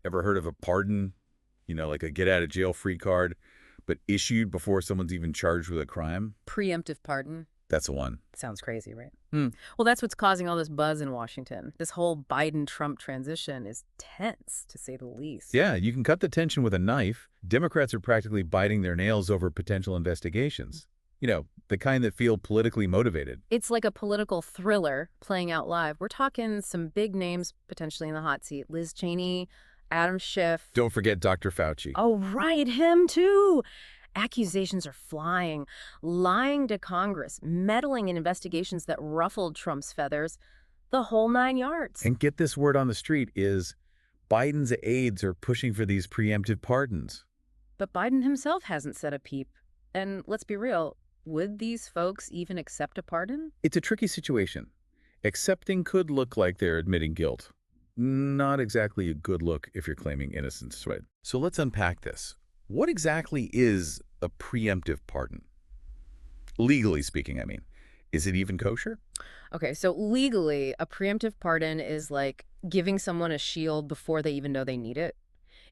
Ever heard of a pardon? Like a get-out-of-jail-free card, but issued before someone's even charged with a crime? Preemptive pardon. That's the one. Sounds crazy, right? Hmm. Well, that's what's causing all this buzz in Washington. This whole Biden-Trump transition is tense, to say the least. Yeah, you can cut the tension with a knife. Democrats are practically biting their nails over potential investigations. The kind that feel politically motivated. It's like a political thriller playing out live. We're talking some big names potentially in the hot seat. Liz Cheney, Adam Schiff. Don't forget Dr. Fauci. Oh, right, him too. Accusations are flying, lying to Congress, meddling in investigations that ruffled Trump's feathers, the whole 9 yards. And get this word on the street is Biden's aides are pushing for these preemptive pardons. But Biden himself hasn't said a peep. And let's be real, would these folks even accept a pardon? It's a tricky situation. Accepting could look like they're admitting guilt. Not exactly a good look if you're claiming innocence, right? So let's unpack this. What exactly is a preemptive pardon? Legally speaking, I mean. Is it even kosher? Okay, so legally, a preemptive pardon is like giving someone a shield before they even know they need it.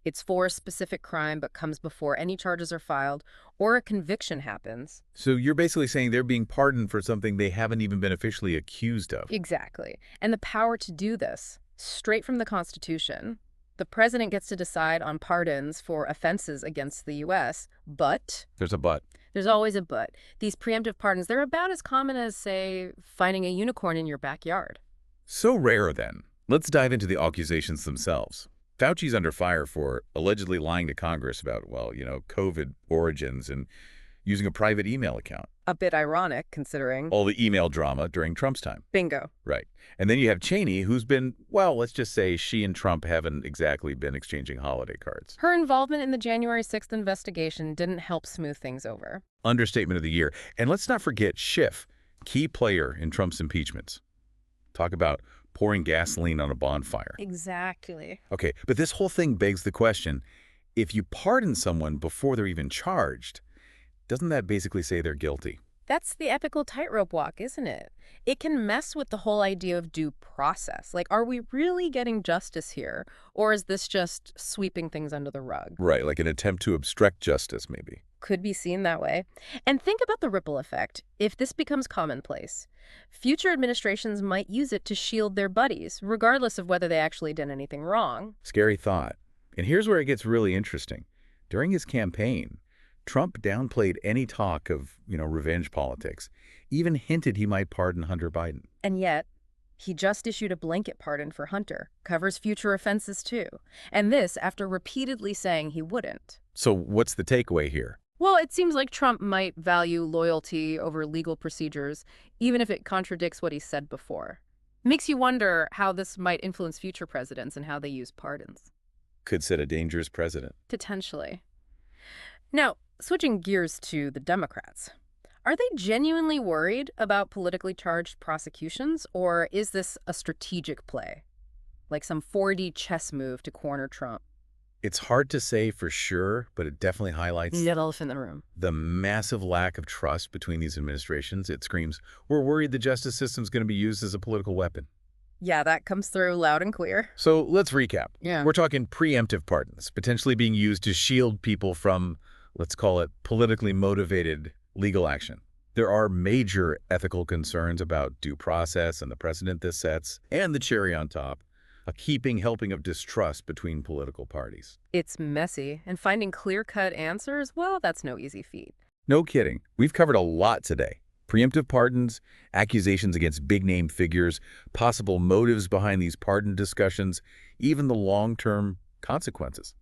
It's for a specific crime but comes before any charges are filed or a conviction happens. So you're basically saying they're being pardoned for something they haven't even been officially accused of. Exactly. And the power to do this, straight from the Constitution. The president gets to decide on pardons for offenses against the U.S., but There's a but. there's always a but. These preemptive pardons, they're about as common as, say, finding a unicorn in your backyard. So rare, then. Let's dive into the accusations themselves. Fauci's under fire for allegedly lying to Congress about, COVID origins and using a private email account. A bit ironic, considering. All the email drama during Trump's time. Bingo. Right. And then you have Cheney, who's been, let's just say she and Trump haven't exactly been exchanging holiday cards. Her involvement in the January 6th investigation didn't help smooth things over. Understatement of the year. And let's not forget Schiff, key player in Trump's impeachments. Talk about pouring gasoline on a bonfire. Exactly. Okay, but this whole thing begs the question, if you pardon someone before they're even charged, doesn't that basically say they're guilty? That's the ethical tightrope walk, isn't it? It can mess with the whole idea of due process. Like, are we really getting justice here? Or is this just sweeping things under the rug? Right, like an attempt to obstruct justice, maybe. Could be seen that way. And think about the ripple effect. If this becomes commonplace, future administrations might use it to shield their buddies, regardless of whether they actually did anything wrong. Scary thought. And here's where it gets really interesting. During his campaign, Trump downplayed any talk of, revenge politics, even hinted he might pardon Hunter Biden. And yet, he just issued a blanket pardon for Hunter, covers future offenses too. And this after repeatedly saying he wouldn't. So what's the takeaway here? Well, it seems like Trump might value loyalty over legal procedures, even if it contradicts what he said before. Makes you wonder how this might influence future presidents and how they use pardons. Could set a dangerous precedent. Potentially. Now, switching gears to the Democrats. Are they genuinely worried about politically charged prosecutions, or is this a strategic play? Like some 4D chess move to corner Trump? It's hard to say for sure, but it definitely highlights That elephant in the room. the massive lack of trust between these administrations. It screams, we're worried the justice system's going to be used as a political weapon. Yeah, that comes through loud and clear. So let's recap. Yeah. We're talking preemptive pardons, potentially being used to shield people from, let's call it, politically motivated legal action. There are major ethical concerns about due process and the precedent this sets, and the cherry on top, a heaping helping of distrust between political parties. It's messy, and finding clear-cut answers, well, that's no easy feat. No kidding. We've covered a lot today. Preemptive pardons, accusations against big-name figures, possible motives behind these pardon discussions, even the long-term consequences.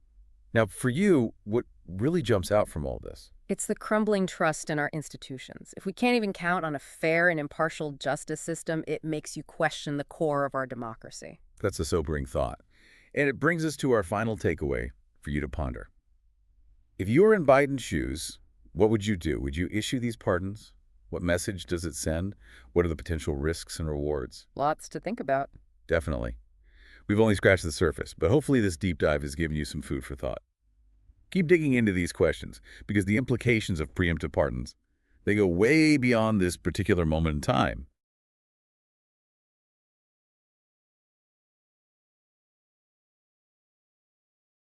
Now, for you, what really jumps out from all this? It's the crumbling trust in our institutions. If we can't even count on a fair and impartial justice system, it makes you question the core of our democracy. That's a sobering thought. And it brings us to our final takeaway for you to ponder. If you were in Biden's shoes, what would you do? Would you issue these pardons? What message does it send? What are the potential risks and rewards? Lots to think about. Definitely. We've only scratched the surface, but hopefully this deep dive has given you some food for thought. Keep digging into these questions, because the implications of preemptive pardons, they go way beyond this particular moment in time.